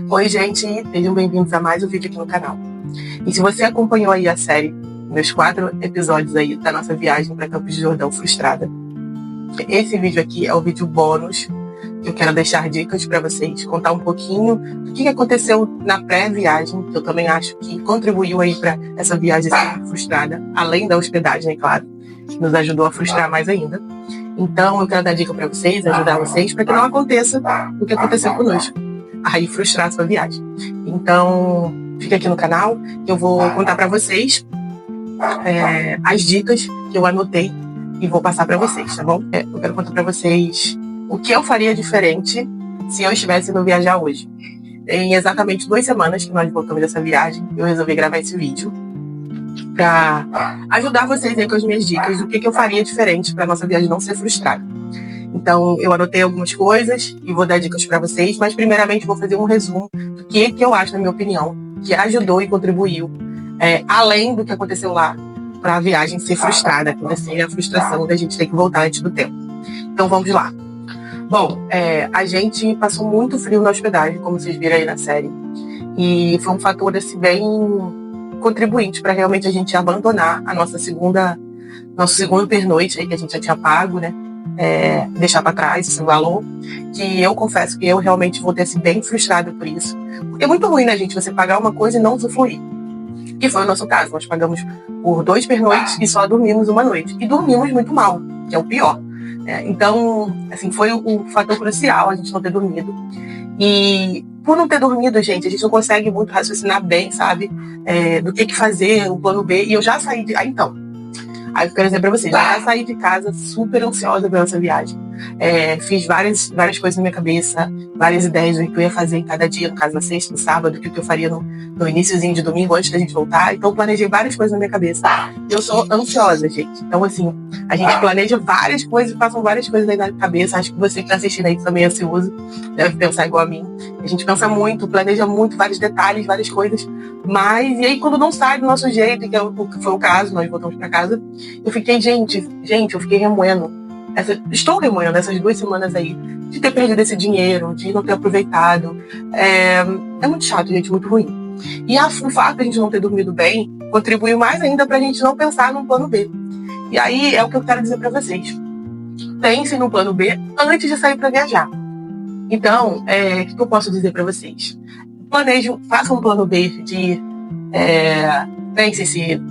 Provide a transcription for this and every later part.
Oi, gente, sejam bem-vindos a mais um vídeo aqui no canal. E se você acompanhou aí a série, meus 4 episódios aí da nossa viagem para Campos do Jordão frustrada, esse vídeo aqui é o vídeo bônus, que eu quero deixar dicas para vocês, contar um pouquinho do que aconteceu na pré-viagem, que eu também acho que contribuiu aí para essa viagem ser frustrada, além da hospedagem, é claro, que nos ajudou a frustrar mais ainda. Então, eu quero dar dica para vocês, ajudar vocês, para que não aconteça o que aconteceu conosco, aí frustrar a sua viagem. Então, fica aqui no canal, que eu vou contar para vocês as dicas que eu anotei e vou passar para vocês, tá bom? Eu quero contar para vocês o que eu faria diferente se eu estivesse indo viajar hoje. Em exatamente 2 semanas que nós voltamos dessa viagem, eu resolvi gravar esse vídeo para ajudar vocês aí com as minhas dicas do que eu faria diferente para nossa viagem não ser frustrada. Então, eu anotei algumas coisas e vou dar dicas para vocês, mas primeiramente vou fazer um resumo do que eu acho, na minha opinião, que ajudou e contribuiu, além do que aconteceu lá, para a viagem ser frustrada, acontecer a frustração da gente ter que voltar antes do tempo. Então, vamos lá. Bom, a gente passou muito frio na hospedagem, como vocês viram aí na série, e foi um fator assim, bem contribuinte para realmente a gente abandonar a nosso segundo pernoite aí, que a gente já tinha pago, né? Deixar para trás esse valor, que eu confesso que eu realmente voltei assim, bem frustrada por isso. Porque é muito ruim, né, gente, você pagar uma coisa e não usufruir. Que foi o nosso caso. Nós pagamos por 2 pernoites e só dormimos uma noite. E dormimos muito mal, que é o pior. Então, assim, foi o fator crucial a gente não ter dormido. E por não ter dormido, gente, a gente não consegue muito raciocinar bem, sabe? Do que fazer, o plano B. E eu já saí de... Aí eu quero dizer pra vocês, eu já saí de casa super ansiosa pela essa viagem. Fiz várias coisas na minha cabeça, várias ideias do que eu ia fazer em cada dia, no caso na sexta, no sábado, o que eu faria no iniciozinho de domingo, antes da gente voltar. Então eu planejei várias coisas na minha cabeça. Eu sou ansiosa, gente. Então, assim, a gente planeja várias coisas, passam várias coisas aí na cabeça. Acho que você que tá assistindo aí também é ansioso, deve pensar igual a mim. A gente pensa muito, planeja muito, vários detalhes, várias coisas. Mas, e aí quando não sai do nosso jeito, que foi o caso, nós voltamos pra casa, eu fiquei, gente, eu fiquei remoendo. Estou remoendo essas 2 semanas aí, de ter perdido esse dinheiro, de não ter aproveitado. É muito chato, gente, muito ruim. E o fato de a gente não ter dormido bem contribuiu mais ainda pra gente não pensar num plano B. E aí é o que eu quero dizer pra vocês. Pensem no plano B antes de sair pra viajar. Então, o que eu posso dizer pra vocês? Façam um plano B de... pensem se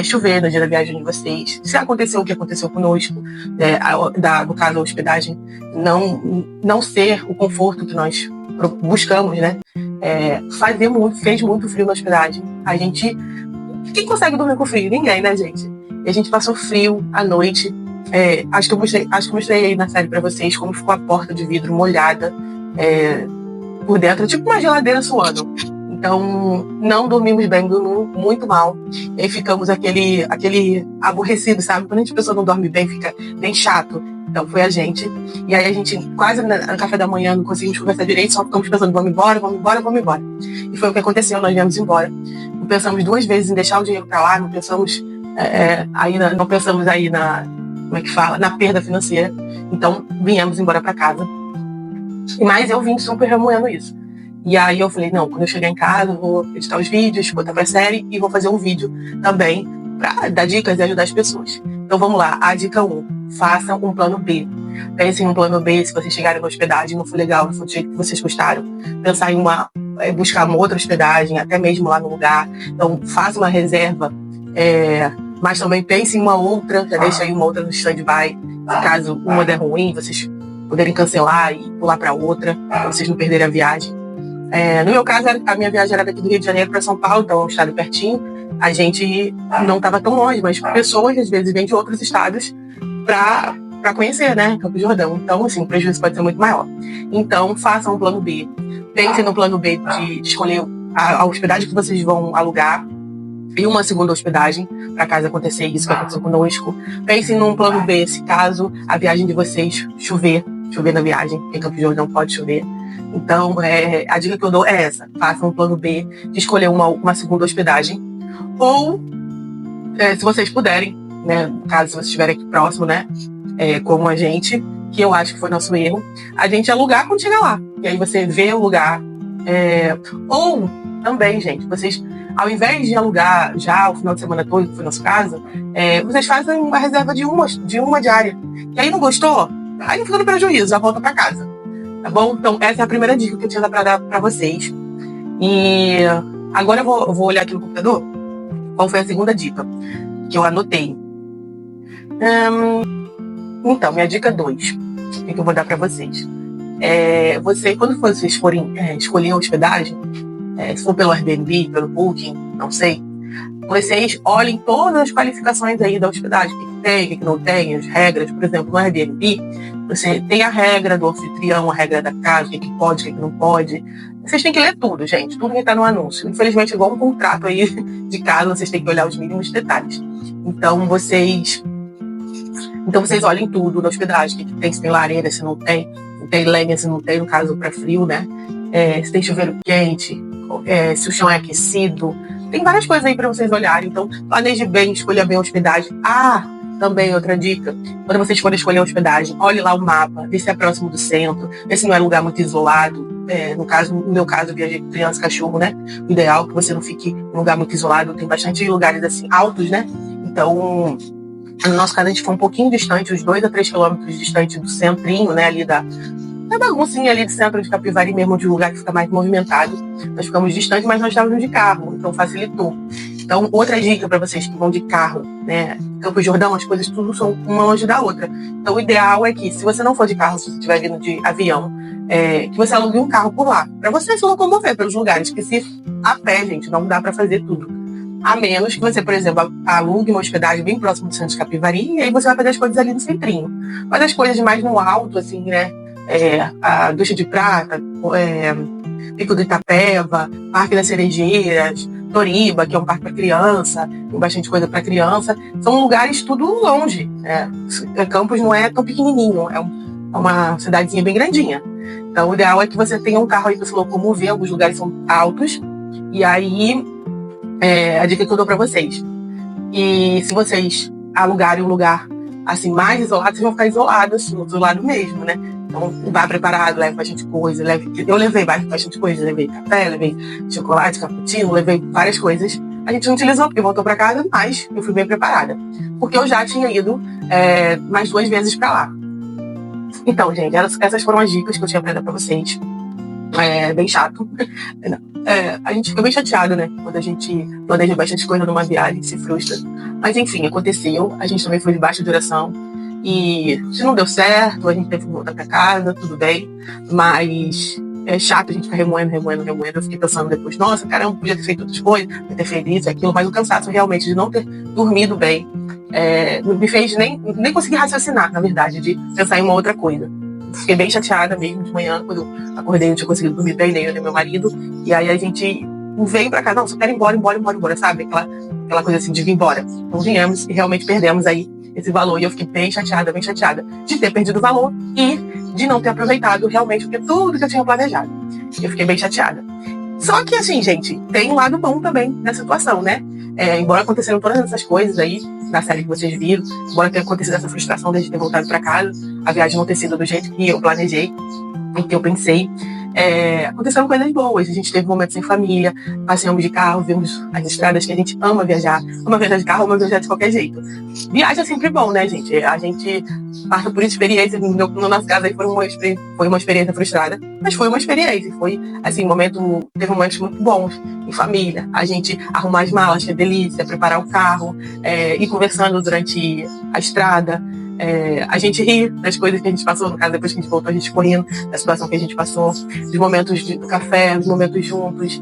chover no dia da viagem de vocês, se aconteceu o que aconteceu conosco, no caso a hospedagem não ser o conforto que nós buscamos, né? Fez muito frio na hospedagem. Quem consegue dormir com frio? Ninguém, né, gente? E a gente passou frio à noite. Acho que eu mostrei aí na série pra vocês como ficou a porta de vidro molhada por dentro, tipo uma geladeira suando. Então, não dormimos bem, dormimos muito mal. E aí ficamos aquele aborrecido, sabe? Quando a pessoa não dorme bem, fica bem chato. Então, foi a gente. E aí a gente, quase no café da manhã, não conseguimos conversar direito, só ficamos pensando, vamos embora. E foi o que aconteceu, nós viemos embora. Não pensamos 2 vezes em deixar o dinheiro pra lá, não pensamos não pensamos aí como é que fala? Na perda financeira. Então, viemos embora pra casa. Mas eu vim super remoendo isso. E aí eu falei, não, quando eu chegar em casa, eu vou editar os vídeos, botar pra série e vou fazer um vídeo também pra dar dicas e ajudar as pessoas. Então vamos lá, a dica 1, façam um plano B. Pensem em um plano B, se vocês chegarem na hospedagem, não for legal, não for do jeito que vocês gostaram, pensar em buscar uma outra hospedagem, até mesmo lá no lugar. Então faça uma reserva, mas também pense em uma outra, já deixa aí uma outra no stand-by, caso uma der ruim, vocês poderem cancelar e pular pra outra, pra vocês não perderem a viagem. No meu caso, a minha viagem era daqui do Rio de Janeiro para São Paulo, então é um estado pertinho. A gente não estava tão longe, mas pessoas, às vezes, vêm de outros estados para conhecer, né, Campos do Jordão. Então, assim, o prejuízo pode ser muito maior. Então, façam um plano B. Pensem no plano B de escolher a hospedagem que vocês vão alugar e uma segunda hospedagem, para caso acontecer isso que aconteceu conosco. Pensem num plano B, se caso a viagem de vocês chover na viagem, porque em Campos do Jordão pode chover. Então, a dica que eu dou é essa. Façam um plano B de escolher uma segunda hospedagem. Ou, se vocês puderem, né, caso vocês estiverem aqui próximo, né, como a gente, que eu acho que foi nosso erro, a gente alugar quando chegar lá. E aí você vê o lugar, Ou também, gente, vocês, ao invés de alugar já o final de semana todo, que foi o nosso caso, vocês fazem uma reserva de uma diária. E aí não gostou? Aí não fica no prejuízo, já volta para casa. Tá bom? Então, essa é a primeira dica que eu tinha para dar para vocês. E agora eu vou olhar aqui no computador qual foi a segunda dica que eu anotei. Então, minha dica 2, que eu vou dar para vocês. Quando vocês forem escolher a hospedagem, se for pelo Airbnb, pelo Booking, não sei, vocês olhem todas as qualificações aí da hospedagem, o que tem, o que não tem, as regras. Por exemplo, no Airbnb, você tem a regra do anfitrião, a regra da casa, o que pode, o que não pode. Vocês têm que ler tudo, gente, tudo que está no anúncio. Infelizmente, igual um contrato aí de casa, vocês têm que olhar os mínimos detalhes. Então, vocês olhem tudo na hospedagem, o que tem, se tem lareira, se não tem lenha, se não tem, no caso, para frio, né? Se tem chuveiro quente, se o chão é aquecido. Tem várias coisas aí para vocês olharem. Então, planeje bem, escolha bem a hospedagem. Também outra dica, quando vocês forem escolher a hospedagem, olhe lá o mapa, vê se é próximo do centro, vê se não é lugar muito isolado. No meu caso, eu viajei com criança e cachorro, né? O ideal é que você não fique em um lugar muito isolado. Tem bastante lugares assim altos, né? Então, no nosso caso, a gente foi um pouquinho distante, uns 2 a 3 quilômetros distante do centrinho, né? Ali da baguncinha ali do centro de Capivari mesmo, de um lugar que fica mais movimentado. Nós ficamos distantes, mas nós estávamos de carro, então facilitou. Então, outra dica para vocês que vão de carro, né? Campos Jordão, as coisas tudo são uma longe da outra. Então, o ideal é que, se você não for de carro, se você estiver vindo de avião, que você alugue um carro por lá, para você se locomover pelos lugares, porque se a pé, gente, não dá para fazer tudo. A menos que você, por exemplo, alugue uma hospedagem bem próximo do centro de Capivari, e aí você vai fazer as coisas ali no centrinho. Mas as coisas mais no alto, assim, né? A Ducha de Prata, Pico do Itapeva, Parque das Cerejeiras, Toriba, que é um parque para criança, tem bastante coisa para criança. São lugares tudo longe. Campos não é tão pequenininho, é uma cidadezinha bem grandinha. Então, o ideal é que você tenha um carro aí para se locomover. Alguns lugares são altos. E aí, a dica que eu dou para vocês. E se vocês alugarem um lugar assim mais isolado, vocês vão ficar isolados, assim, isolado mesmo, né? Então, vá preparado, leve bastante coisa. Eu levei bastante coisa, levei café, levei chocolate, cappuccino, levei várias coisas. A gente não utilizou porque voltou para casa, mas eu fui bem preparada. Porque eu já tinha ido mais 2 vezes para lá. Então, gente, essas foram as dicas que eu tinha para dar para vocês. Bem chato. A gente fica bem chateado, né? Quando a gente planeja bastante coisa numa viagem, se frustra. Mas enfim, aconteceu. A gente também foi de baixa duração. E se não deu certo, a gente teve que voltar pra casa, tudo bem. Mas é chato a gente ficar remoendo. Eu fiquei pensando depois, nossa, caramba, podia ter feito outras coisas, podia ter feito isso, aquilo. Mas o cansaço realmente de não ter dormido bem não me fez nem conseguir raciocinar, na verdade, de pensar em uma outra coisa. Fiquei bem chateada mesmo de manhã, quando eu acordei, não tinha conseguido dormir bem, nem eu nem meu marido. E aí a gente veio pra cá, não, só quero ir embora, sabe? Aquela coisa assim de vir embora. Então viemos e realmente perdemos aí esse valor. E eu fiquei bem chateada de ter perdido o valor e de não ter aproveitado realmente tudo que eu tinha planejado. Eu fiquei bem chateada. Só que assim, gente, tem um lado bom também nessa situação, né? Embora aconteceram todas essas coisas aí, na série que vocês viram, embora tenha acontecido essa frustração de a gente ter voltado pra casa, a viagem não ter sido do jeito que eu planejei e que eu pensei, aconteceram coisas boas. A gente teve momentos em família, passeamos de carro, vimos as estradas que a gente ama viajar de carro, ama viajar de qualquer jeito. Viagem é sempre bom, né, gente? A gente passa por experiências. No nosso caso aí foi uma experiência frustrada, mas foi uma experiência. Foi, assim, teve momentos muito bons em família. A gente arrumar as malas, que é delícia, preparar o carro, ir conversando durante a estrada. A gente rir das coisas que a gente passou, no caso, depois que a gente voltou, a gente correndo da situação que a gente passou, dos momentos do café, dos momentos juntos,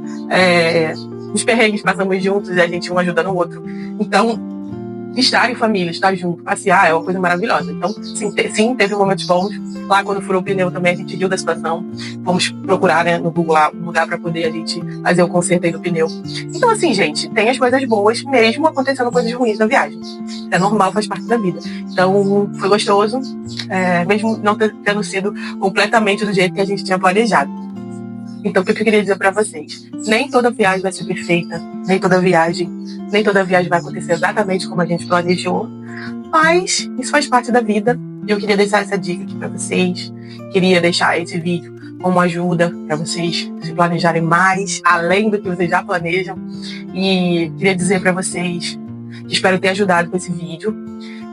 os perrengues passamos juntos e a gente um ajudando o outro. Então, estar em família, estar junto, passear é uma coisa maravilhosa. Então, sim, teve momentos bons. Lá, quando furou o pneu também, a gente riu da situação. Fomos procurar, né, no Google lá, um lugar para poder a gente fazer o conserto aí do pneu. Então, assim, gente, tem as coisas boas, mesmo acontecendo coisas ruins na viagem. É normal, faz parte da vida. Então, foi gostoso, mesmo não tendo sido completamente do jeito que a gente tinha planejado. Então, o que eu queria dizer para vocês? Nem toda viagem vai ser perfeita, nem toda viagem vai acontecer exatamente como a gente planejou, mas isso faz parte da vida. Eu queria deixar essa dica aqui para vocês. Queria deixar esse vídeo como ajuda para vocês se planejarem mais, além do que vocês já planejam. E queria dizer para vocês que espero ter ajudado com esse vídeo.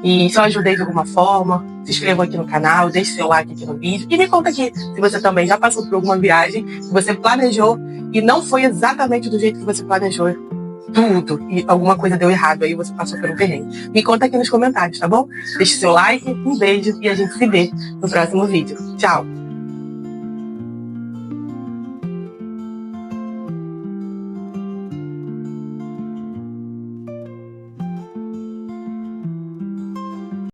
E se eu ajudei de alguma forma, se inscreva aqui no canal, deixe seu like aqui no vídeo. E me conta aqui se você também já passou por alguma viagem que você planejou e não foi exatamente do jeito que você planejou tudo. E alguma coisa deu errado aí, você passou por um perrengue. Me conta aqui nos comentários, tá bom? Deixe seu like, um beijo e a gente se vê no próximo vídeo. Tchau!